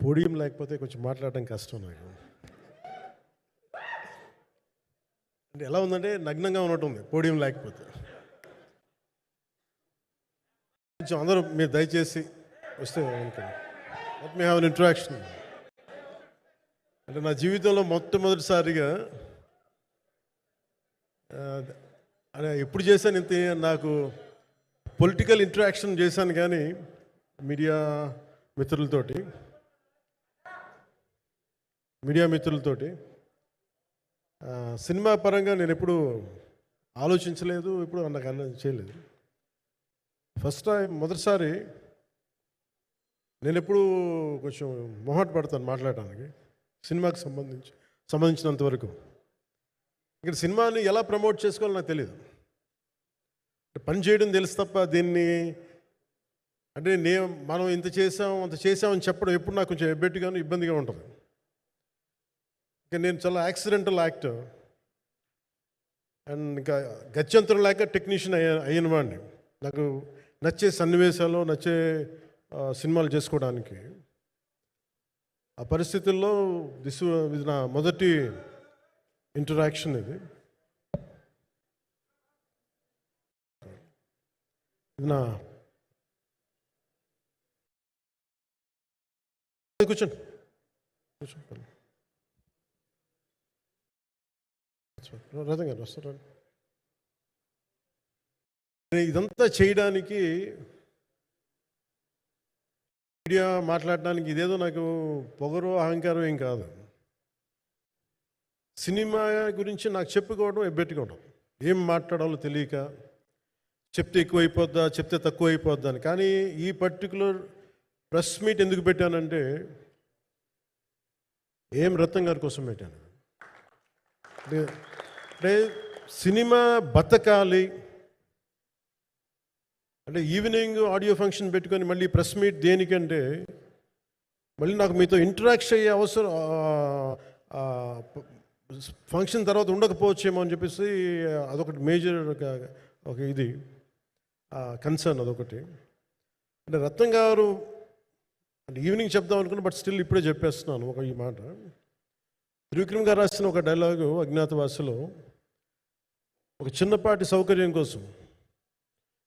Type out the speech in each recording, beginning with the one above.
Podium లేకపోతే కొంచెం మాట్లాడడం కష్టం నాకు. అంటే ఎలా ఉందంటే నగ్నంగా ఉన్నట్టుంది పోడియం లేకపోతే. కొంచెం అందరూ మీరు దయచేసి వస్తే let me have an interaction. అంటే నా జీవితంలో మొట్టమొదటిసారిగా అదే ఎప్పుడు చేశాను ఇంత, నాకు పొలిటికల్ ఇంటరాక్షన్ చేశాను కానీ మీడియా మిత్రులతోటి సినిమా పరంగా నేను ఎప్పుడు ఆలోచించలేదు, ఎప్పుడు నాకు చేయలేదు. ఫస్ట్ టైం మొదటిసారి నేను ఎప్పుడు కొంచెం మొహాట పడతాను మాట్లాడటానికి సినిమాకి సంబంధించినంత వరకు. ఇక్కడ సినిమాని ఎలా ప్రమోట్ చేసుకోవాలో నాకు తెలియదు. పని చేయడం తెలుసు తప్ప దీన్ని అంటే మనం ఇంత చేసామని చెప్పడం ఎప్పుడు నాకు కొంచెం ఎబ్బెట్టుగాను ఇబ్బందిగా ఉంటుంది. ఇంకా నేను చాలా యాక్సిడెంటల్ యాక్టర్ అండ్ ఇంకా గత్యంతరం లేక టెక్నీషియన్ అయిన వాడిని. నాకు నచ్చే సన్నివేశాలు, నచ్చే సినిమాలు చేసుకోవడానికి. ఆ పరిస్థితుల్లో ఇది నా మొదటి ఇంటరాక్షన్. ఇది నా కూర్చోండి. రథం గారు వస్తారా? ఇదంతా చేయడానికి, మీడియా మాట్లాడడానికి ఇదేదో నాకు పొగరు అహంకారం ఏం కాదు. సినిమా గురించి నాకు చెప్పుకోవడం, ఎబ్బెట్టుకోవడం, ఏం మాట్లాడాలో తెలియక చెప్తే ఎక్కువైపోద్దా, చెప్తే తక్కువ అయిపోద్దా అని. కానీ ఈ పర్టికులర్ ప్రెస్ మీట్ ఎందుకు పెట్టానంటే ఏం రత్నం గారి కోసం పెట్టాను. అంటే సినిమా బతకాలి అంటే ఈవినింగ్ ఆడియో ఫంక్షన్ పెట్టుకొని మళ్ళీ ప్రెస్ మీట్ దేనికంటే మళ్ళీ నాకు మీతో ఇంటరాక్షన్ అయ్యే అవసరం, ఫంక్షన్ తర్వాత ఉండకపోవచ్చేమో అని చెప్పేసి అదొకటి మేజర్ ఒక ఇది కన్సర్న్. అదొకటి. అంటే రత్నం గారు అంటే ఈవినింగ్ చెప్దాం అనుకున్నా, బట్ స్టిల్ ఇప్పుడే చెప్పేస్తున్నాను ఈ మాట. త్రివిక్రమ్ గారు రాసిన ఒక డైలాగు అజ్ఞాతవాసిలో, ఒక చిన్నపాటి సౌకర్యం కోసం,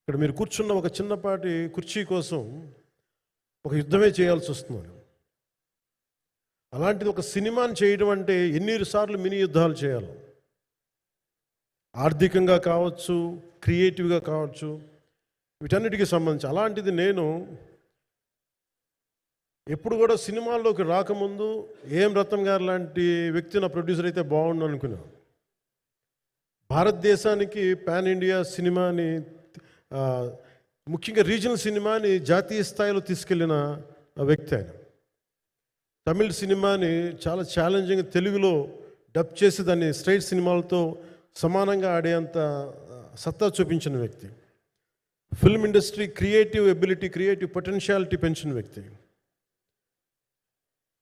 ఇక్కడ మీరు కూర్చున్న ఒక చిన్నపాటి కుర్చీ కోసం ఒక యుద్ధమే చేయాల్సి వస్తుంది. అలాంటిది ఒక సినిమాని చేయడం అంటే ఎన్నిసార్లు మినీ యుద్ధాలు చేయాలి, ఆర్థికంగా కావచ్చు, క్రియేటివ్గా కావచ్చు, వీటన్నిటికీ సంబంధించి. అలాంటిది నేను ఎప్పుడు కూడా సినిమాల్లోకి రాకముందు ఏం రత్నం గారు లాంటి వ్యక్తి నా ప్రొడ్యూసర్ అయితే బాగుండు అనుకున్నాను. భారతదేశానికి పాన్ ఇండియా సినిమాని, ముఖ్యంగా రీజనల్ సినిమాని జాతీయ స్థాయిలో తీసుకెళ్ళిన వ్యక్తి ఆయన. తమిళ సినిమాని చాలా ఛాలెంజింగ్ తెలుగులో డబ్ చేసి దాన్ని స్ట్రైట్ సినిమాలతో సమానంగా ఆడేంత సత్తా చూపించిన వ్యక్తి. Film industry creative ability, creative potentiality పెంచిన వ్యక్తి.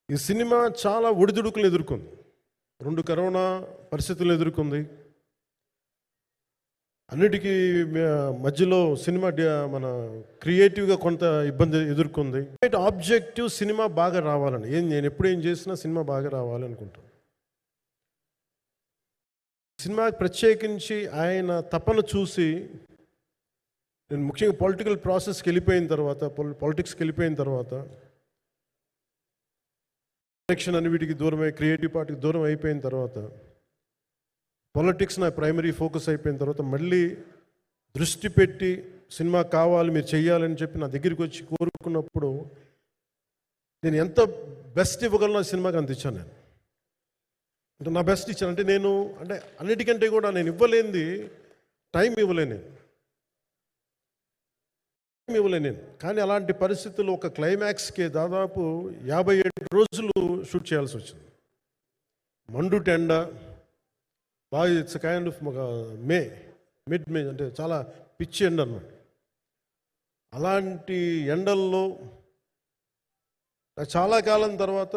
ఈ సినిమా చాలా ఒడిదుడుకులు ఎదుర్కొంది, 2 కరోనా పరిస్థితులు ఎదుర్కొంది. అన్నిటికీ మధ్యలో సినిమా మన క్రియేటివ్గా కొంత ఇబ్బంది ఎదుర్కొంది. ఆబ్జెక్టివ్ సినిమా బాగా రావాలని, నేను ఎప్పుడు ఏం చేసినా సినిమా బాగా రావాలి అనుకుంటాను. సినిమాకి ప్రత్యేకించి ఆయన తపన చూసి నేను ముఖ్యంగా పొలిటికల్ ప్రాసెస్కి వెళ్ళిపోయిన తర్వాత, పాలిటిక్స్కి వెళ్ళిపోయిన తర్వాత, ఎలక్షన్ అన్ని వీటికి దూరమై క్రియేటివ్ పార్టీకి దూరం అయిపోయిన తర్వాత, పాలిటిక్స్ నా ప్రైమరీ ఫోకస్ అయిపోయిన తర్వాత మళ్ళీ దృష్టి పెట్టి సినిమా కావాలి, మీరు చెయ్యాలని చెప్పి నా దగ్గరికి వచ్చి కోరుకున్నప్పుడు నేను ఎంత బెస్ట్ ఇవ్వగలను ఆ సినిమాకి అంత ఇచ్చాను. నేను అంటే నా బెస్ట్ ఇచ్చాను. అంటే నేను అంటే అన్నిటికంటే కూడా నేను ఇవ్వలేనిది టైం ఇవ్వలేను నేను. కానీ అలాంటి పరిస్థితుల్లో ఒక క్లైమాక్స్కి దాదాపు 57 రోజులు షూట్ చేయాల్సి వచ్చింది. మండు టెండ బాగా, ఇట్స్ కైండ్ ఆఫ్ ఒక మిడ్ మే అంటే చాలా పిచ్చి ఎండ అన్నమాట. అలాంటి ఎండల్లో చాలా కాలం తర్వాత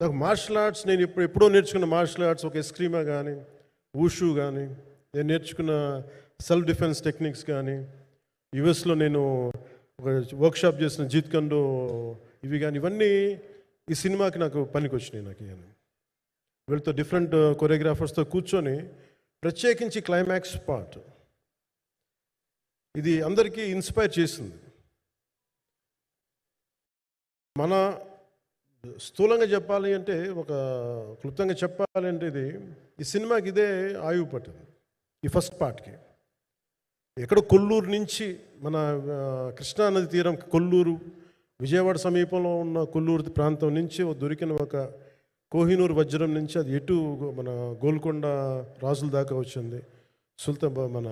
నాకు మార్షల్ ఆర్ట్స్, నేను ఎప్పుడో నేర్చుకున్న మార్షల్ ఆర్ట్స్, ఒక ఎస్క్రీమా కానీ, ఊషు కానీ, నేను నేర్చుకున్న సెల్ఫ్ డిఫెన్స్ టెక్నిక్స్ కానీ, యుఎస్లో నేను ఒక వర్క్షాప్ చేసిన జీత్ కండో ఇవి కానీ ఇవన్నీ ఈ సినిమాకి నాకు పనికి వచ్చినాయి. నాకు ఇవన్నీ వీళ్ళతో డిఫరెంట్ కొరియోగ్రాఫర్స్తో కూర్చొని ప్రత్యేకించి క్లైమాక్స్ పార్ట్ ఇది అందరికీ ఇన్స్పైర్ చేసింది. మన స్థూలంగా చెప్పాలి అంటే, ఒక క్లుప్తంగా చెప్పాలి అంటే, ఈ సినిమాకి ఇదే ఆయువు పట్టింది. ఈ ఫస్ట్ పార్ట్కి ఎక్కడో కొల్లూరు నుంచి మన కృష్ణానది తీరం కొల్లూరు, విజయవాడ సమీపంలో ఉన్న కొల్లూరు ప్రాంతం నుంచి దొరికిన ఒక కోహినూరు వజ్రం నుంచి అది ఎటు మన గోల్కొండ రాజుల దాకా వచ్చింది, మన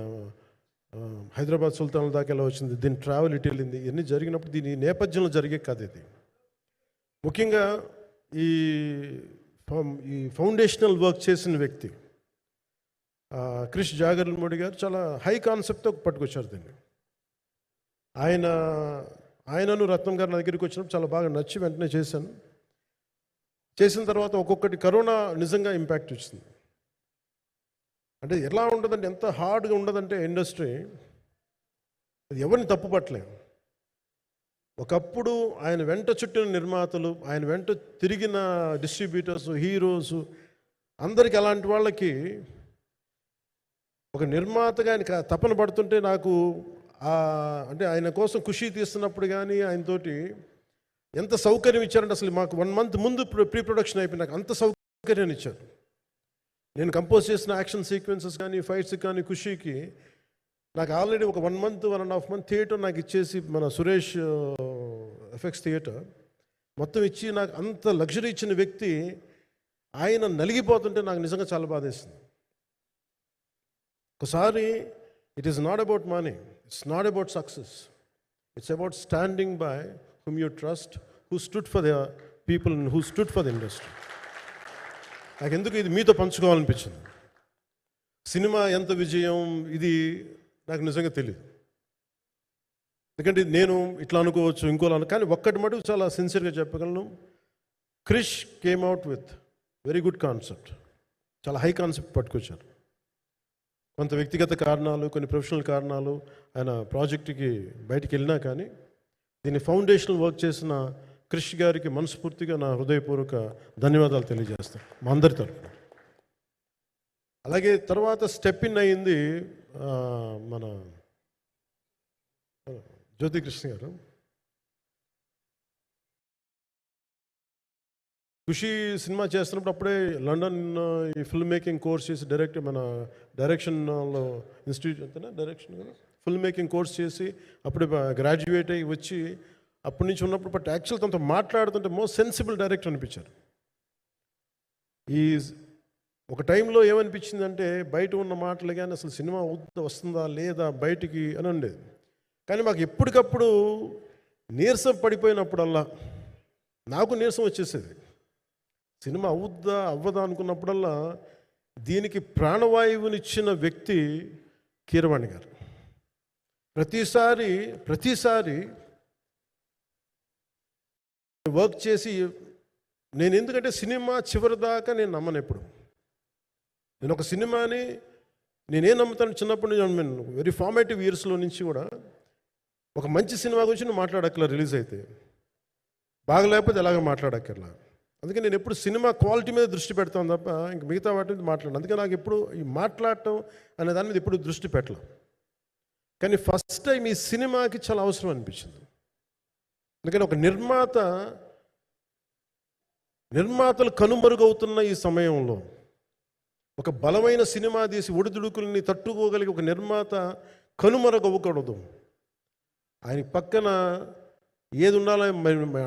హైదరాబాద్ సుల్తాన్ల దాకా ఎలా వచ్చింది, దీని ట్రావెల్ ఇటు వెళ్ళింది. ఇవన్నీ జరిగినప్పుడు దీని నేపథ్యంలో జరిగే కథ ఇది. ముఖ్యంగా ఈ ఫౌండేషనల్ వర్క్ చేసిన వ్యక్తి క్రిష్ జాగర్లమూడి గారు చాలా హై కాన్సెప్ట్తో పట్టుకొచ్చారు దీన్ని. ఆయనను రత్నం గారు నా దగ్గరికి వచ్చినప్పుడు చాలా బాగా నచ్చి వెంటనే చేశాను. చేసిన తర్వాత ఒక్కొక్కటి కరోనా నిజంగా ఇంపాక్ట్ వచ్చింది. అంటే ఎలా ఉండదంటే, ఎంత హార్డ్గా ఉండదంటే ఇండస్ట్రీ, ఎవరిని తప్పు పట్టలేము. ఒకప్పుడు ఆయన వెంట చుట్టిన నిర్మాతలు, ఆయన వెంట తిరిగిన డిస్ట్రిబ్యూటర్స్, హీరోస్, అందరికి అలాంటి వాళ్ళకి ఒక నిర్మాతగా ఆయన తపన పడుతుంటే నాకు అంటే ఆయన కోసం ఖుషి తీస్తున్నప్పుడు కానీ ఆయనతోటి ఎంత సౌకర్యం ఇచ్చారంటే, అసలు మాకు 1 month ముందు ప్రీ ప్రొడక్షన్ అయిపోయి నాకు అంత సౌకర్యాన్ని ఇచ్చారు. నేను కంపోజ్ చేసిన యాక్షన్ సీక్వెన్సెస్ కానీ ఫైట్స్ కానీ ఖుషీకి నాకు ఆల్రెడీ ఒక 1 month 1.5 month థియేటర్ నాకు ఇచ్చేసి, మన సురేష్ ఎఫెక్ట్స్ థియేటర్ మొత్తం ఇచ్చి నాకు అంత లగ్జరీ ఇచ్చిన వ్యక్తి ఆయన నలిగిపోతుంటే నాకు నిజంగా చాలా బాధేస్తుంది. ఒకసారి it is not about money, it's not about success, it's about standing by whom you trust, who stood for the people and who stood for the industry. నాకు ఎందుకు ఇది మీతో పంచుకోవాలనిపించింది. సినిమా ఎంత విజయం ఇది నాకు నిజంగా తెలియదు, ఎందుకంటే నేను ఇట్లా అనుకోవచ్చు ఇంకోలా, కానీ ఒక్కటి మటుకు చాలా సిన్సియర్గా చెప్పగలను. Krish came out with very good concept, చాలా హై కాన్సెప్ట్ పట్టుకొచ్చారు. కొంత వ్యక్తిగత కారణాలు, కొన్ని ప్రొఫెషనల్ కారణాలు ఆయన ప్రాజెక్టుకి బయటికి వెళ్ళినా కానీ దీన్ని ఫౌండేషనల్ వర్క్ చేసిన క్రిష్ గారికి మనస్ఫూర్తిగా నా హృదయపూర్వక ధన్యవాదాలు తెలియజేస్తాను మా అందరి తరఫున. అలాగే తర్వాత స్టెప్ ఇన్ అయ్యింది మన జ్యోతికృష్ణ గారు. ఖుషి సినిమా చేస్తున్నప్పుడు అప్పుడే లండన్ ఈ ఫిల్మ్ మేకింగ్ కోర్స్ చేసి మన డైరెక్షన్లో ఇన్స్టిట్యూట్ అంతేనా డైరెక్షన్ ఫిల్మ్ మేకింగ్ కోర్స్ చేసి అప్పుడే గ్రాడ్యుయేట్ అయ్యి వచ్చి అప్పటి నుంచి ఉన్నప్పుడు బట్ యాక్చువల్ తనతో మాట్లాడుతుంటే మోస్ట్ సెన్సిబుల్ డైరెక్టర్ అనిపించారు. ఈ ఒక టైంలో ఏమనిపించిందంటే, బయట ఉన్న మాటలు కానీ అసలు సినిమా వస్తుందా లేదా బయటికి అని ఉండేది. కానీ మాకు ఎప్పటికప్పుడు నీరసం పడిపోయినప్పుడల్లా నాకు నీరసం వచ్చేసేది. సినిమా అవుద్దా అవ్వదా అనుకున్నప్పుడల్లా దీనికి ప్రాణవాయువునిచ్చిన వ్యక్తి కీరవాణి గారు. ప్రతిసారి వర్క్ చేసి నేను, ఎందుకంటే సినిమా చివరిదాకా నేను నమ్మను ఎప్పుడు. నేను ఒక సినిమాని నేనేం నమ్ముతాను, చిన్నప్పటి నుంచి వెరీ ఫార్మేటివ్ ఇయర్స్లో నుంచి కూడా ఒక మంచి సినిమా గురించి నువ్వు మాట్లాడక్కర్లా, రిలీజ్ అయితే బాగలేకపోతే ఎలాగ మాట్లాడక్కర్లా. అందుకే నేను ఎప్పుడు సినిమా క్వాలిటీ మీద దృష్టి పెడతాను తప్ప ఇంక మిగతా వాటి మీద మాట్లాడను. అందుకే నాకు ఎప్పుడు ఈ మాట్లాడటం అనే దాని మీద ఎప్పుడు దృష్టి పెట్టలేం. కానీ ఫస్ట్ టైం ఈ సినిమాకి చాలా అవసరం అనిపించింది. ఎందుకంటే ఒక నిర్మాతలు కనుమరుగవుతున్న ఈ సమయంలో ఒక బలమైన సినిమా తీసి ఒడిదుడుకుల్ని తట్టుకోగలిగి ఒక నిర్మాత కనుమరుగవ్వకూడదు. ఆయన పక్కన ఏది ఉండాలని,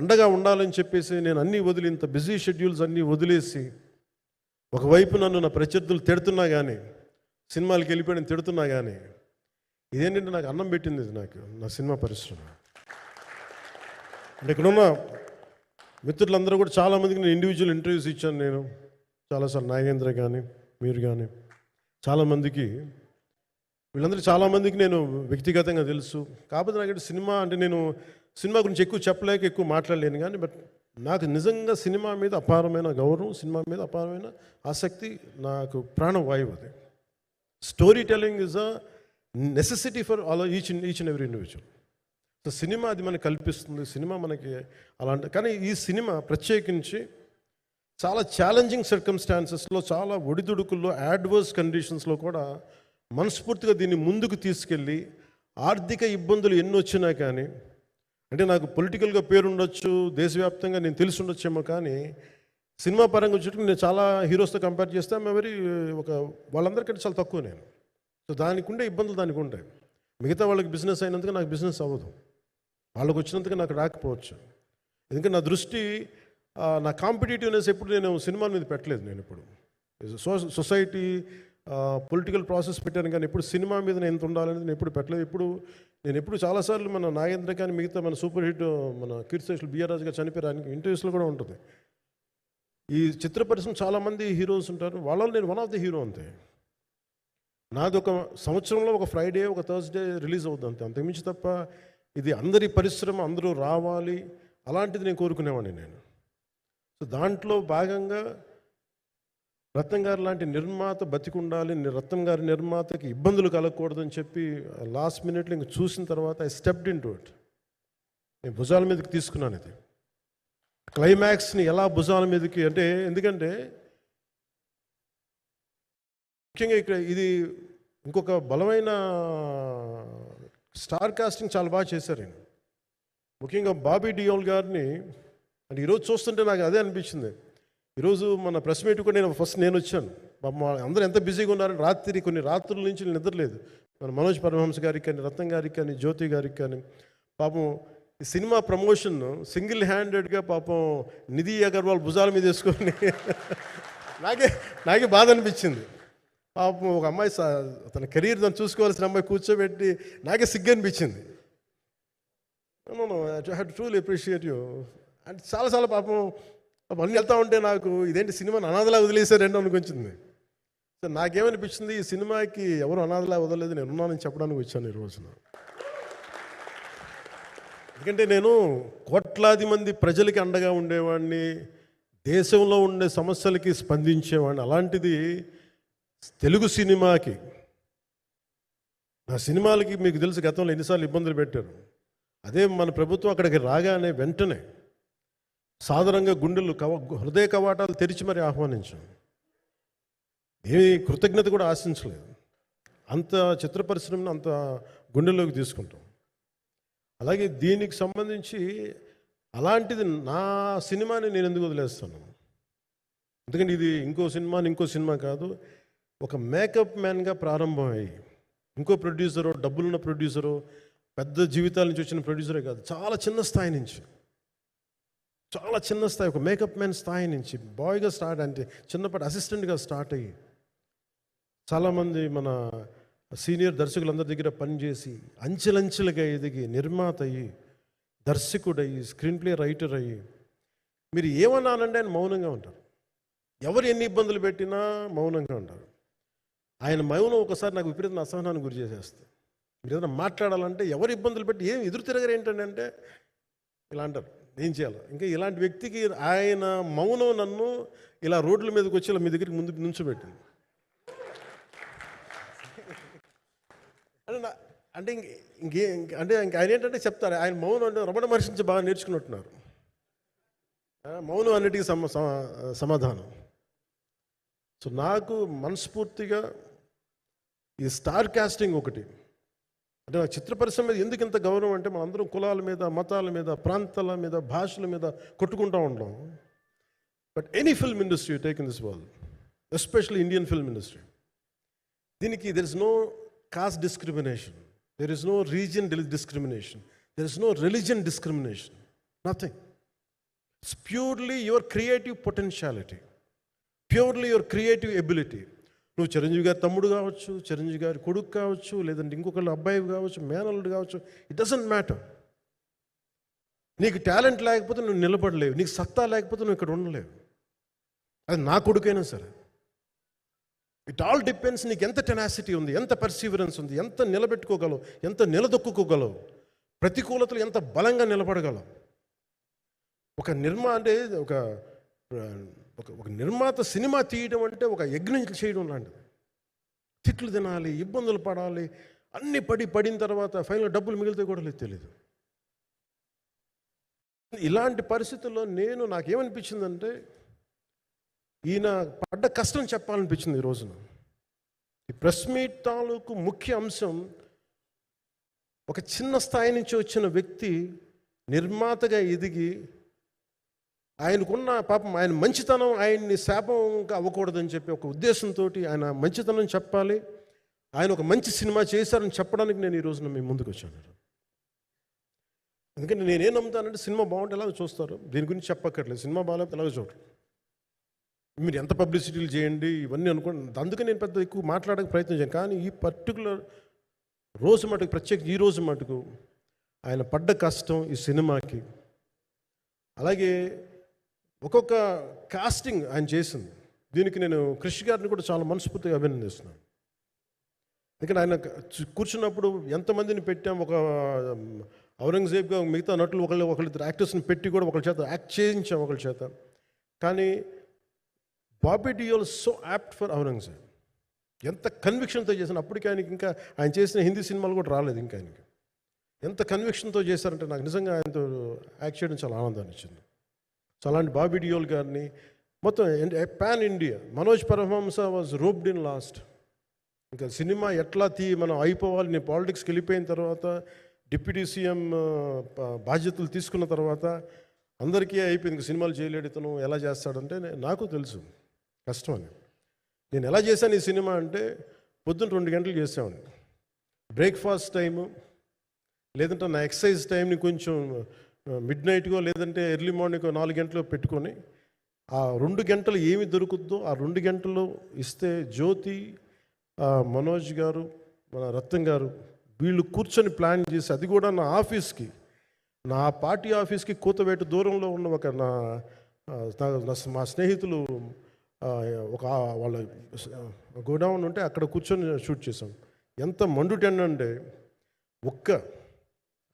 అండగా ఉండాలని చెప్పేసి నేను అన్నీ వదిలి, ఇంత బిజీ షెడ్యూల్స్ అన్నీ వదిలేసి, ఒకవైపు నన్ను నా ప్రత్యర్థులు తిడుతున్నా కానీ, సినిమాలకి వెళ్ళిపోయిన తిడుతున్నా కానీ, ఇదేంటంటే నాకు అన్నం పెట్టింది ఇది నాకు నా సినిమా పరిశ్రమ. అంటే ఇక్కడున్న మిత్రులందరూ కూడా చాలామందికి నేను ఇండివిజువల్ ఇంటర్వ్యూస్ ఇచ్చాను. నేను చాలాసార్లు నాగేంద్ర కానీ మీరు కానీ చాలామందికి, వీళ్ళందరూ చాలామందికి నేను వ్యక్తిగతంగా తెలుసు. కాకపోతే నాకు సినిమా అంటే నేను సినిమా గురించి ఎక్కువ చెప్పలేక ఎక్కువ మాట్లాడలేను. కానీ బట్ నాకు నిజంగా సినిమా మీద అపారమైన గౌరవం, సినిమా మీద అపారమైన ఆసక్తి, నాకు ప్రాణవాయువు అది. Story telling is a necessity for all each and every individual. So cinema అది మనకి కల్పిస్తుంది, సినిమా మనకి అలాంటి. కానీ ఈ సినిమా ప్రత్యేకించి చాలా ఛాలెంజింగ్ సర్కమ్స్టాన్సెస్లో, చాలా ఒడిదుడుకుల్లో, యాడ్వర్స్ కండిషన్స్లో కూడా మనస్ఫూర్తిగా దీన్ని ముందుకు తీసుకెళ్ళి, ఆర్థిక ఇబ్బందులు ఎన్ని వచ్చినా కానీ, అంటే నాకు పొలిటికల్గా పేరుండొచ్చు, దేశవ్యాప్తంగా నేను తెలిసి ఉండొచ్చేమో, కానీ సినిమా పరంగా వచ్చేటప్పుడు నేను చాలా హీరోస్తో కంపేర్ చేస్తే వెరీ వాళ్ళందరికంటే చాలా తక్కువ నేను. సో దానికి ఉండే ఇబ్బందులు దానికి ఉంటాయి. మిగతా వాళ్ళకి బిజినెస్ అయినందుకు నాకు బిజినెస్ అవ్వదు, వాళ్ళకు వచ్చినందుకు నాకు రాకపోవచ్చు. ఎందుకంటే నా దృష్టి, నా కాంపిటేటివ్నెస్ ఎప్పుడు నేను సినిమాల మీద పెట్టలేదు. నేను ఇప్పుడు సొసైటీ, పొలిటికల్ ప్రాసెస్ పెట్టాను, కానీ ఎప్పుడు సినిమా మీద నేను ఎంత ఉండాలనేది నేను ఎప్పుడు పెట్టలేదు. నేను ఎప్పుడు చాలాసార్లు మన నాగేంద్ర కానీ మిగతా మన సూపర్ హిట్ మన కీర్తిశేషులు బిఆర్ రాజు గారు చనిపోయానికి ఇంటర్వ్యూస్లో కూడా ఉంటుంది. ఈ చిత్ర పరిశ్రమ చాలామంది హీరోస్ ఉంటారు, వాళ్ళలో నేను వన్ ఆఫ్ ది హీరో అంతే. నాది ఒక సంవత్సరంలో ఒక ఫ్రైడే, ఒక థర్స్డే రిలీజ్ అవుతుంది అంతే, అంతకుమించి తప్ప ఇది అందరి పరిశ్రమ, అందరూ రావాలి అలాంటిది నేను కోరుకునేవాడిని నేను. సో దాంట్లో భాగంగా రత్నం గారు లాంటి నిర్మాత బతికుండాలి, రత్నం గారి నిర్మాతకి ఇబ్బందులు కలగకూడదని చెప్పి లాస్ట్ మినిట్లో ఇంక చూసిన తర్వాత I stepped in to it. నేను భుజాల మీదకి తీసుకున్నాను ఇది. క్లైమాక్స్ని ఎలా భుజాల మీదకి అంటే, ఎందుకంటే ముఖ్యంగా ఇక్కడ ఇది ఇంకొక బలమైన స్టార్ కాస్టింగ్ చాలా బాగా చేశారు ఆయన. ముఖ్యంగా బాబీ డియోల్ గారిని అంటే ఈరోజు చూస్తుంటే నాకు అదే అనిపించింది. ఈరోజు మన ప్రెస్ మీట్ కూడా నేను వచ్చాను. అందరూ ఎంత బిజీగా ఉన్నారని కొన్ని రాత్రుల నుంచి నిద్రలేదు. మన మనోజ్ పరమహంస గారికి కానీ, రత్నం గారికి కానీ, జ్యోతి గారికి కానీ, పాపం ఈ సినిమా ప్రమోషన్ సింగిల్ హ్యాండెడ్గా పాపం నిధి అగర్వాల్ భుజాల మీద వేసుకొని నాకే బాధ అనిపించింది. పాపం ఒక అమ్మాయి తన కెరీర్ దాన్ని చూసుకోవాల్సిన అమ్మాయి కూర్చోబెట్టి నాకే సిగ్గు అనిపించింది. I had truly appreciate you. అంటే చాలా పాపం అన్నీ వెళ్తా ఉంటే నాకు ఇదేంటి సినిమాని అనాథలా వదిలేశారండి అనుకొచ్చింది. సో నాకేమనిపించింది, ఈ సినిమాకి ఎవరు అనాథలా వదలలేదు, నేను ఉన్నానని చెప్పడానికి వచ్చాను ఈ రోజున. ఎందుకంటే నేను కోట్లాది మంది ప్రజలకి అండగా ఉండేవాడిని, దేశంలో ఉండే సమస్యలకి స్పందించేవాడిని. అలాంటిది తెలుగు సినిమాకి, నా సినిమాలకి మీకు తెలుసు గతంలో ఎన్నిసార్లు ఇబ్బందులు పెట్టారు. అదే మన ప్రభుత్వం అక్కడికి రాగానే వెంటనే సాధారణంగా హృదయ కవాటాలు తెరిచి మరి ఆహ్వానించాం. ఏమీ కృతజ్ఞత కూడా ఆశించలేదు. అంత చిత్ర పరిశ్రమను అంత గుండెల్లోకి తీసుకుంటాం. అలాగే దీనికి సంబంధించి అలాంటిది నా సినిమాని నేను ఎందుకు వదిలేస్తాను? ఎందుకంటే ఇది ఇంకో సినిమా కాదు. ఒక మేకప్ మ్యాన్గా ప్రారంభమయ్యి ఇంకో ప్రొడ్యూసరు, డబ్బులున్న ప్రొడ్యూసరు, పెద్ద జీవితాల నుంచి వచ్చిన ప్రొడ్యూసరే కాదు, చాలా చిన్న స్థాయి నుంచి, ఒక మేకప్ మ్యాన్ స్థాయి నుంచి బాయ్గా స్టార్ట్, అంటే చిన్నపాటి అసిస్టెంట్గా స్టార్ట్ అయ్యి చాలామంది మన సీనియర్ దర్శకులందరి దగ్గర పనిచేసి అంచెలంచెలుగా ఎదిగి నిర్మాత అయ్యి, దర్శకుడయ్యి, స్క్రీన్ ప్లే రైటర్ అయ్యి, మీరు ఏమన్నానంటే ఆయన మౌనంగా ఉంటారు. ఎవరు ఎన్ని ఇబ్బందులు పెట్టినా మౌనంగా ఉంటారు. ఆయన మౌనం ఒకసారి నాకు విపరీత అసహనానికి గురి చేసేస్తుంది. మీరు ఏదైనా మాట్లాడాలంటే ఎవరు ఇబ్బందులు పెట్టి ఏం ఎదురు తిరగరు ఏంటంటే ఇలా అంటారు, ఏం చేయాలి. ఇంకా ఇలాంటి వ్యక్తికి ఆయన మౌనం నన్ను ఇలా రోడ్ల మీదకి వచ్చి ఇలా మీ దగ్గరికి ముందు నుంచోబెట్టింది. అంటే ఆయన ఏంటంటే చెప్తారు, ఆయన మౌనం అంటే రమణ మహర్షి నుంచి బాగా నేర్చుకున్నట్టున్నారు. మౌనం అన్నిటికీ సమాధానం. సో నాకు మనస్ఫూర్తిగా ఈ స్టార్ కాస్టింగ్ ఒకటి, అంటే నాకు చిత్ర పరిశ్రమ మీద ఎందుకు ఇంత గౌరవం అంటే, మనందరం కులాల మీద, మతాల మీద, ప్రాంతాల మీద, భాషల మీద కొట్టుకుంటూ ఉంటాం. But any film industry take in this world, especially Indian film industry, దీనికి there is no caste discrimination, there is no region discrimination, there is no religion discrimination, nothing. It's purely your creative potentiality, purely your creative ability. నువ్వు చిరంజీవి గారి తమ్ముడు కావచ్చు, చిరంజీవి గారి కొడుకు కావచ్చు, లేదంటే ఇంకొకళ్ళు అబ్బాయి కావచ్చు, మేనల్లుడు కావచ్చు, ఇట్ డజంట్ మ్యాటర్. నీకు టాలెంట్ లేకపోతే నువ్వు నిలబడలేవు, నీకు సత్తా లేకపోతే నువ్వు ఇక్కడ ఉండలేవు. అది నా కొడుకైనా సరే. ఇట్ ఆల్ డిపెండ్స్ నీకు ఎంత టెనాసిటీ ఉంది, ఎంత పర్సీవరెన్స్ ఉంది, ఎంత నిలబెట్టుకోగలవు, ఎంత నిలదొక్కుకోగలవు, ప్రతికూలతలు ఎంత బలంగా నిలబడగలవు. ఒక నిర్మాత సినిమా తీయడం అంటే ఒక యజ్ఞం చేయడం లాంటిది. తిట్లు తినాలి, ఇబ్బందులు పడాలి, అన్నీ పడిన తర్వాత ఫైనల్ డబ్బులు మిగిలితే కూడా తెలియదు. ఇలాంటి పరిస్థితుల్లో నాకేమనిపించిందంటే, ఈయన పడ్డ కష్టం చెప్పాలనిపించింది ఈ రోజున. ఈ ప్రెస్ మీట్ తాలూకు ముఖ్య అంశం, ఒక చిన్న స్థాయి నుంచి వచ్చిన వ్యక్తి నిర్మాతగా ఎదిగి, ఆయనకున్న పాపం ఆయన మంచితనం ఆయన్ని శాపంగా అవ్వకూడదని చెప్పి ఒక ఉద్దేశంతో ఆయన మంచితనం చెప్పాలి, ఆయన ఒక మంచి సినిమా చేశారని చెప్పడానికి నేను ఈ రోజున మీ ముందుకు వచ్చాను. ఎందుకంటే నేనేం నమ్ముతానంటే, సినిమా బాగుంటే ఎలాగో చూస్తారు, దీని గురించి చెప్పక్కర్లేదు. సినిమా బాగాలేకపోతే ఎలాగో చూడరు. మీరు ఎంత పబ్లిసిటీలు చేయండి ఇవన్నీ అనుకోండి, అందుకే నేను పెద్ద ఎక్కువ మాట్లాడడానికి ప్రయత్నం చేయను. కానీ ఈ పర్టికులర్ రోజు మటుకు, ప్రత్యేక ఈ రోజు మటుకు ఆయన పడ్డ కష్టం ఈ సినిమాకి, అలాగే ఒక్కొక్క కాస్టింగ్ ఆయన చేసింది, దీనికి నేను క్రిష్ గారిని కూడా చాలా మనస్ఫూర్తిగా అభినందిస్తున్నాను. ఎందుకంటే ఆయన కూర్చున్నప్పుడు ఎంతమందిని పెట్టాం, ఒక ఔరంగజేబ్గా మిగతా నటులు ఒకళ్ళిద్దరు యాక్టర్స్ని పెట్టి కూడా ఒకళ్ళ చేత యాక్ట్ చేయించాం ఒకళ్ళ చేత. కానీ Bobby Deol so apt for Aurangzeb, ఎంత కన్విక్షన్తో చేశాను. అప్పటికి ఆయనకి ఇంకా ఆయన చేసిన హిందీ సినిమాలు కూడా రాలేదు ఇంకా ఆయనకి. ఎంత కన్విక్షన్తో చేశారంటే నాకు నిజంగా ఆయనతో యాక్ట్ చేయడం చాలా ఆనందాన్ని ఇచ్చింది. సో అలాంటి బాబీ డియోల్ గారిని మొత్తం pan India, Manoj Paramahamsa was roped in last. ఇంకా సినిమా ఎట్లా మనం అయిపోవాలి, నేను పాలిటిక్స్కి వెళ్ళిపోయిన తర్వాత, డిప్యూటీ సీఎం బాధ్యతలు తీసుకున్న తర్వాత అందరికీ అయిపోయింది, ఇంకా సినిమాలు చేయలేడు ఇతను, ఎలా చేస్తాడంటే నాకు తెలుసు కష్టం అని. నేను ఎలా చేశాను ఈ సినిమా అంటే, పొద్దున్న 2 గంటలు చేసామని, బ్రేక్ఫాస్ట్ టైము, లేదంటే నా ఎక్సర్సైజ్ టైంని కొంచెం మిడ్ నైట్గో లేదంటే ఎర్లీ మార్నింగ్ 4 గంటలు పెట్టుకొని, ఆ 2 గంటలు ఏమి దొరుకుద్దో ఆ 2 గంటలు ఇస్తే జ్యోతి, మనోజ్ గారు, మన రత్నం గారు, వీళ్ళు కూర్చొని ప్లాన్ చేసి, అది కూడా నా ఆఫీస్కి, నా పార్టీ ఆఫీస్కి కూతవేటు దూరంలో ఉన్న ఒక మా స్నేహితులు ఒక వాళ్ళ గోడౌన్ ఉంటే అక్కడ కూర్చొని షూట్ చేసాం. ఎంత మండుటెండ అంటే,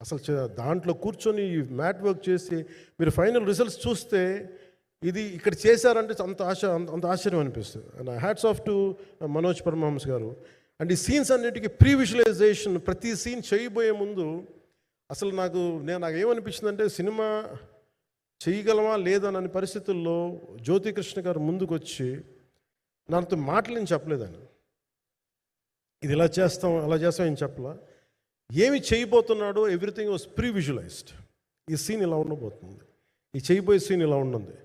అసలు దాంట్లో కూర్చొని మ్యాట్ వర్క్ చేసి మీరు ఫైనల్ రిజల్ట్స్ చూస్తే ఇది ఇక్కడ చేశారంటే అంత ఆశ్చర్యం అనిపిస్తుంది. And hats off to Manoj Paramahamsa garu. And ఈ సీన్స్ అన్నిటికీ ప్రీ విజువలైజేషన్, ప్రతి సీన్ చేయబోయే ముందు అసలు నాకు ఏమనిపించిందంటే, సినిమా చేయగలమా లేదనని పరిస్థితుల్లో జ్యోతికృష్ణ గారు ముందుకు వచ్చి నాతో మాటలు నేను చెప్పలేదని, ఇది ఇలా చేస్తాం అలా చేస్తాం ఏం చెప్పలా, ఏమి చేయబోతున్నాడో ఎవ్రీథింగ్ వాజ్ ప్రీ విజువలైజ్డ్. ఈ సీన్ ఇలా ఉండబోతుంది, ఈ చేయబోయే సీన్ ఇలా ఉన్నది.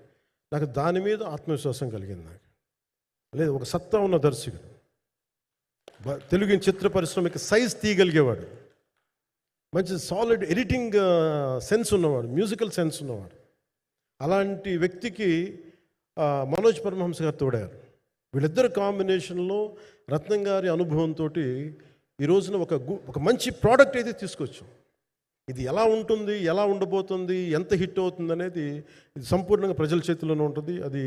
నాకు దాని మీద ఆత్మవిశ్వాసం కలిగింది. నాకు లేదు, ఒక సత్తా ఉన్న దర్శకుడు, తెలుగు చిత్ర పరిశ్రమకి సైజ్ తీయగలిగేవాడు, మంచి సాలిడ్ ఎడిటింగ్ సెన్స్ ఉన్నవాడు, మ్యూజికల్ సెన్స్ ఉన్నవాడు. అలాంటి వ్యక్తికి మనోజ్ పరమహంస గారు తోడారు. వీళ్ళిద్దరు కాంబినేషన్లో రత్నం గారి అనుభవంతో ఈ రోజున ఒక మంచి ప్రోడక్ట్ అయితే తీసుకొచ్చాం. ఇది ఎలా ఉంటుంది, ఎలా ఉండబోతుంది, ఎంత హిట్ అవుతుంది అనేది ఇది సంపూర్ణంగా ప్రజల చేతిలోనే ఉంటుంది. అది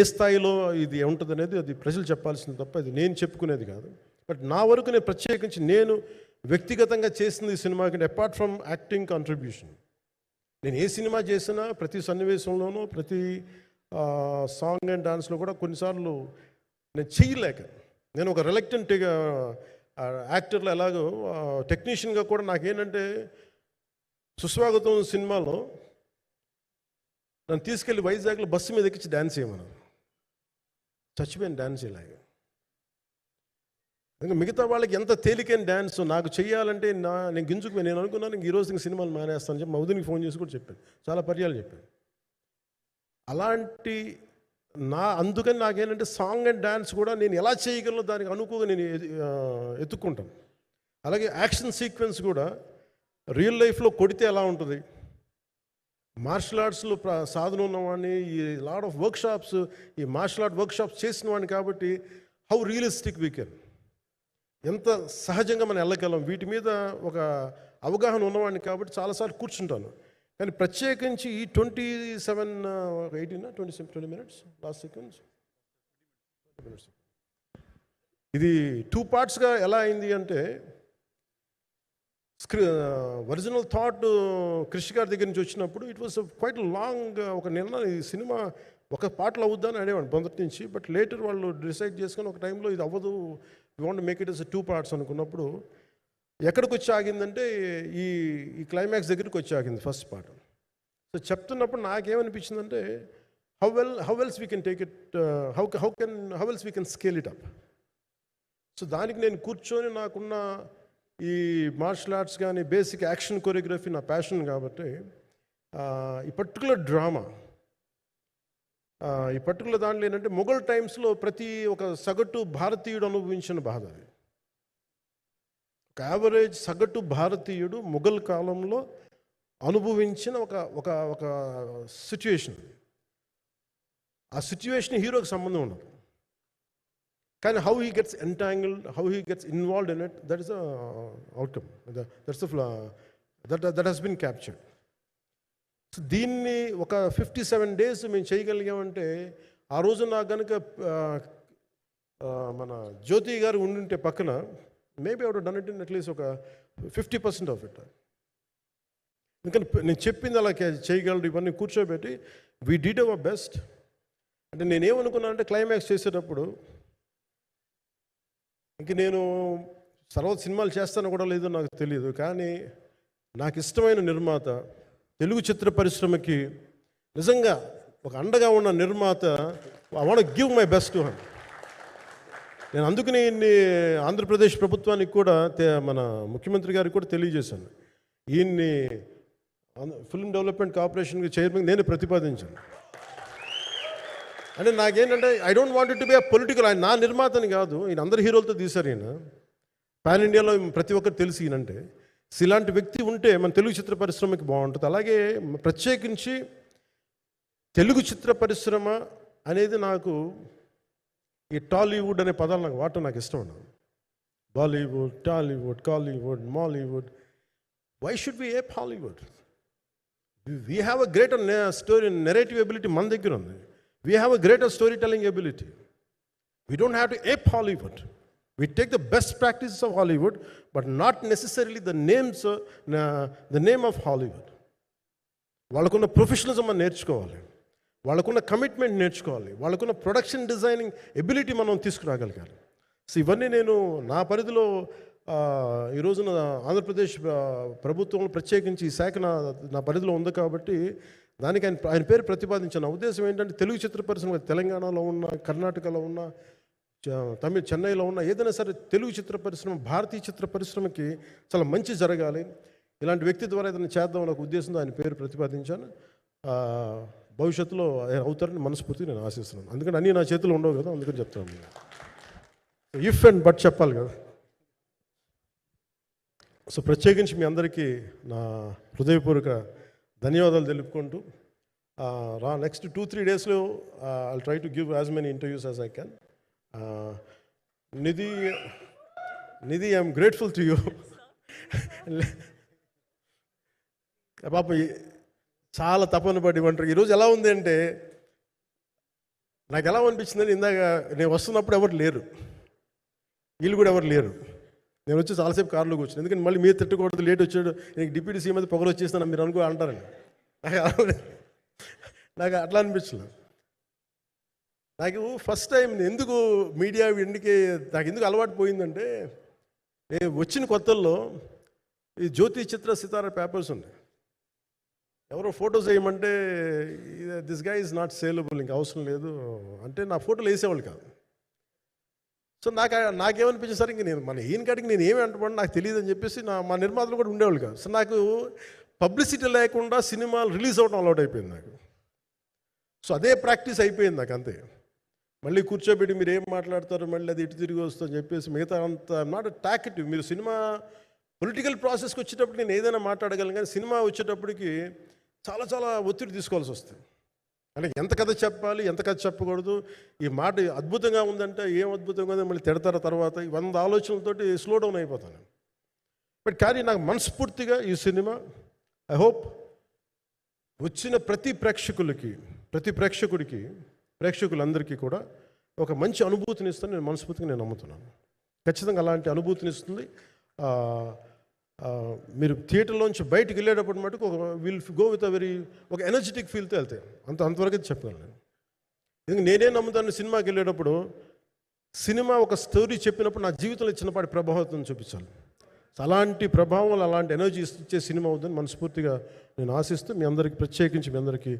ఏ స్థాయిలో ఇది ఉంటుంది అనేది అది ప్రజలు చెప్పాల్సింది తప్ప అది నేను చెప్పుకునేది కాదు. బట్ నా వరకు నేను ప్రత్యేకించి నేను వ్యక్తిగతంగా చేసింది ఈ సినిమాకి, అపార్ట్ ఫ్రమ్ యాక్టింగ్ కాంట్రిబ్యూషన్, నేను ఏ సినిమా చేసినా ప్రతి సన్నివేశంలోనూ, ప్రతి సాంగ్ అండ్ డాన్స్లో కూడా కొన్నిసార్లు నేను చేయలేక, నేను ఒక రిలక్టెంట్ యాక్టర్లో ఎలాగో టెక్నీషియన్గా కూడా నాకేంటంటే, సుస్వాగతం సినిమాలో నన్ను తీసుకెళ్ళి వైజాగ్లో బస్సు మీద ఎక్కించి డ్యాన్స్ చేయమన్నారు. చచ్చిపోయిన డ్యాన్స్ ఇలాగే. ఇంకా మిగతా వాళ్ళకి ఎంత తేలికైన డ్యాన్స్ నాకు చేయాలంటే నేను గింజుకుపోయి నేను అనుకున్నాను ఈ రోజు ఇంకా సినిమాలు మానేస్తాను చెప్పి మా వదినికి ఫోన్ చేసి కూడా చెప్పాను, చాలా పర్యాలు చెప్పాను. అలాంటి అందుకని నాకేంటంటే సాంగ్ అండ్ డ్యాన్స్ కూడా నేను ఎలా చేయగలను దానికి అనుకోగా నేను ఎత్తుక్కుంటాను. అలాగే యాక్షన్ సీక్వెన్స్ కూడా రియల్ లైఫ్లో కొడితే ఎలా ఉంటుంది, మార్షల్ ఆర్ట్స్లో సాధన ఉన్నవాడిని, ఈ లాట్ ఆఫ్ వర్క్షాప్స్, ఈ మార్షల్ ఆర్ట్ వర్క్షాప్స్ చేసిన వాడిని కాబట్టి హౌ రియలిస్టిక్ వీ కెన్, ఎంత సహజంగా మనం వెళ్ళగలం, వీటి మీద ఒక అవగాహన ఉన్నవాడిని కాబట్టి చాలాసార్లు కూర్చుంటాను. కానీ ప్రత్యేకించి ఈ 20 minutes లాస్ట్ సెకండ్స్ ఇది 2 partsగా ఎలా అయింది అంటే, ఒరిజినల్ థాట్ క్రిష్ గారి దగ్గర నుంచి వచ్చినప్పుడు ఇట్ వాస్ క్వైట్ లాంగ్. ఒక నిర్ణయం, ఈ సినిమా ఒక పాటలో అవుద్దని అనేవాడు మొదటి నుంచి. బట్ లేటర్ వాళ్ళు డిసైడ్ చేసుకొని ఒక టైంలో ఇది అవ్వదు, we want make it as 2 parts అనుకున్నప్పుడు ఎక్కడికి వచ్చి ఆగిందంటే ఈ ఈ క్లైమాక్స్ దగ్గరికి వచ్చి ఆగింది ఫస్ట్ పార్ట్. సో చెప్తున్నప్పుడు నాకేమనిపించిందంటే how else we can take it, how else we can scale it up. So దానికి నేను కూర్చొని నాకున్న ఈ మార్షల్ ఆర్ట్స్ కానీ బేసిక్ యాక్షన్ కొరియోగ్రఫీ నా ప్యాషన్ కాబట్టి ఈ పర్టికులర్ డ్రామా, ఈ పర్టికులర్ దాంట్లో ఏంటంటే మొఘల్ టైమ్స్లో ప్రతి ఒక సగటు భారతీయుడు అనుభవించిన బాధ అది. ఒక యావరేజ్ సగటు భారతీయుడు మొఘల్ కాలంలో అనుభవించిన ఒక ఒక ఒక సిచ్యువేషన్. ఆ సిచ్యువేషన్ హీరోకి సంబంధం ఉండదు, కానీ how he gets entangled, how he gets involved in it, that is outcome, that he's been captured. So దీన్ని ఒక 57 days మేము చేయగలిగామంటే, ఆ రోజు నాకు కనుక మన జ్యోతి గారు ఉండుంటే పక్కన, maybe out done it in at least ఒక 50% ఆఫ్ ఇట్. ఎందుకంటే నేను చెప్పింది అలా చేయగలరు ఇవన్నీ కూర్చోబెట్టి వీ డిడ్ అవర్ బెస్ట్. అంటే నేనేమనుకున్నాను అంటే క్లైమాక్స్ చేసేటప్పుడు ఇంక నేను తర్వాత సినిమాలు చేస్తానో కూడా లేదో నాకు తెలియదు, కానీ నాకు ఇష్టమైన నిర్మాత, తెలుగు చిత్ర పరిశ్రమకి నిజంగా ఒక అండగా ఉన్న నిర్మాత, I want give my best to him. నేను అందుకని ఆంధ్రప్రదేశ్ ప్రభుత్వానికి కూడా మన ముఖ్యమంత్రి గారికి కూడా తెలియజేశాను, ఈయన్ని ఫిల్మ్ డెవలప్మెంట్ కార్పొరేషన్కి చైర్మన్ నేను ప్రతిపాదించాను. అంటే నాకేంటంటే I don't want to be a political, ఆయన నా నిర్మాతని కాదు, ఈయన అందరు హీరోలతో తీశారు, ఈయన పాన్ ఇండియాలో ప్రతి ఒక్కరు తెలిసి ఈయనంటే. ఇలాంటి వ్యక్తి ఉంటే మన తెలుగు చిత్ర పరిశ్రమకి బాగుంటుంది. అలాగే ప్రత్యేకించి తెలుగు చిత్ర పరిశ్రమ అనేది నాకు ఈ టాలీవుడ్ అనే పదాలు నాకు వాడటం నాకు ఇష్టం ఉండదు. Bollywood, Tollywood, Kollywood, Mollywood, why should be ape Hollywood? We have a greater story narrative ability మన దగ్గర ఉంది. We have a greater story telling ability. We don't have to ape Hollywood. We take the best practices of Hollywood, but not necessarily the name of Hollywood. వాళ్ళకున్న professionalism మనం నేర్చుకోవాలి, వాళ్ళకున్న commitment నేర్చుకోవాలి, వాళ్ళకున్న production designing ability మనం తీసుకురాగలగాలి. So ఇవన్నీ నేను నా పరిధిలో ఈ రోజున ఆంధ్రప్రదేశ్ ప్రభుత్వం ప్రత్యేకించి ఈ శాఖ నా పరిధిలో ఉంది కాబట్టి దానికి ఆయన పేరు ప్రతిపాదించిన ఉద్దేశం ఏంటంటే, తెలుగు చిత్ర పరిశ్రమ తెలంగాణలో ఉన్న, కర్ణాటకలో ఉన్న, చెన్నైలో ఉన్న ఏదైనా సరే తెలుగు చిత్ర పరిశ్రమ, భారతీయ చిత్ర పరిశ్రమకి చాలా మంచి జరగాలి, ఇలాంటి వ్యక్తి ద్వారా ఏదైనా చేద్దాం అనే ఉద్దేశంతో ఆయన పేరు ప్రతిపాదించాను. భవిష్యత్తులో అవుతారని మనస్ఫూర్తిగా నేను ఆశిస్తున్నాను. అందుకని అన్నీ నా చేతులు ఉండవు కదా, అందుకని చెప్తాను. ఇఫ్ అండ్ బట్ చెప్పాలి కదా. సో ప్రత్యేకించి మీ అందరికీ నా హృదయపూర్వక ధన్యవాదాలు తెలుపుకుంటూ నెక్స్ట్ 2-3 daysలో I'll try to give as many interviews as I can. Nidhi, I'm grateful to you. పాప చాలా తపన పడి ఉంటారు. ఈరోజు ఎలా ఉంది అంటే, నాకు ఎలా అనిపించిందని, ఇందాక నేను వస్తున్నప్పుడు ఎవరు లేరు, వీళ్ళు కూడా ఎవరు లేరు. నేను వచ్చి చాలాసేపు కారులో కూర్చుని, ఎందుకంటే మళ్ళీ మీరు తిట్టకూడదు, లేట్ వచ్చాడు, నీకు డిప్యూటీ సీఎం అయితే పొగలు వచ్చేస్తాను మీరు అనుకో అంటారండి. నాకు అట్లా అనిపించలేదు. నాకు ఫస్ట్ టైం ఎందుకు మీడియా నాకు ఎందుకు అలవాటు పోయిందంటే, నేను వచ్చిన కొత్తల్లో ఈ జ్యోతి చిత్ర సితార పేపర్స్ ఉన్నాయి. ఎవరో ఫోటోస్ వేయమంటే దిస్ గా ఈజ్ నాట్ సేలబుల్, ఇంకా అవసరం లేదు అంటే నా ఫోటోలు వేసేవాళ్ళు కాదు. సో నాకేమనిపించింది సార్, ఇంక నేను ఈయన కాడికి నేను ఏమి అంటున్నాను నాకు తెలియదు అని చెప్పేసి మా నిర్మాతలు కూడా ఉండేవాళ్ళు కాదు. సో నాకు పబ్లిసిటీ లేకుండా సినిమాలు రిలీజ్ అవ్వడం అలవాటు అయిపోయింది నాకు. సో అదే ప్రాక్టీస్ అయిపోయింది నాకు, అంతే. మళ్ళీ కూర్చోబెట్టి మీరు ఏం మాట్లాడతారు, మళ్ళీ అది ఇటు తిరిగి వస్తుందని చెప్పేసి మిగతా అంత నాట్ టాకెటివ్. మీరు సినిమా పొలిటికల్ ప్రాసెస్కి వచ్చేటప్పుడు నేను ఏదైనా మాట్లాడగలను, కానీ సినిమా వచ్చేటప్పటికి చాలా చాలా ఒత్తిడి తీసుకోవాల్సి వస్తుంది. అంటే ఎంత కథ చెప్పాలి, ఎంత కథ చెప్పకూడదు, ఈ మాట అద్భుతంగా ఉందంటే ఏం అద్భుతంగా ఉందని మళ్ళీ తిడతారు, తర్వాత 100 ఆలోచనలతోటి స్లో డౌన్ అయిపోతాను. బట్ కానీ నాకు మనస్ఫూర్తిగా ఈ సినిమా ఐ హోప్ వచ్చిన ప్రతి ప్రేక్షకులందరికీ కూడా ఒక మంచి అనుభూతిని ఇస్తుందని నేను మనస్ఫూర్తిగా నమ్ముతున్నాను. ఖచ్చితంగా అలాంటి అనుభూతిని ఇస్తుంది. మీరు థియేటర్లోంచి బయటికి వెళ్ళేటప్పుడు మటుకు విల్ గో విత్ ఒక ఎనర్జెటిక్ ఫీల్తో వెళ్తాయి. అంతవరకు చెప్పగలను నేను. ఎందుకంటే నేనే నమ్ముతాను, సినిమాకి వెళ్ళేటప్పుడు సినిమా ఒక స్టోరీ చెప్పినప్పుడు నా జీవితంలో చిన్నపాటి ప్రభావితం చూపించాలి. అలాంటి ప్రభావం, అలాంటి ఎనర్జీ ఇచ్చే సినిమా అవుతుందని మనస్ఫూర్తిగా నేను ఆశిస్తూ మీ అందరికీ ప్రత్యేకించి మీ అందరికీ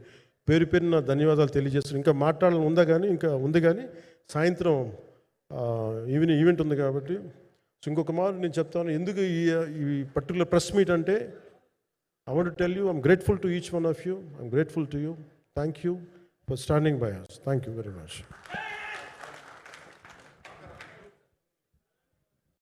పేరు పేరున ధన్యవాదాలు తెలియజేస్తున్నాను. ఇంకా మాట్లాడాలని ఉంది కానీ సాయంత్రం ఈవెంట్ ఉంది కాబట్టి. సో ఇంకొక మారు నేను చెప్తాను ఎందుకు ఈ పర్టికులర్ ప్రెస్ మీట్ అంటే, I want to tell you, I'm grateful to each one of you. I'm grateful to you. Thank you for standing by us. Thank you very much.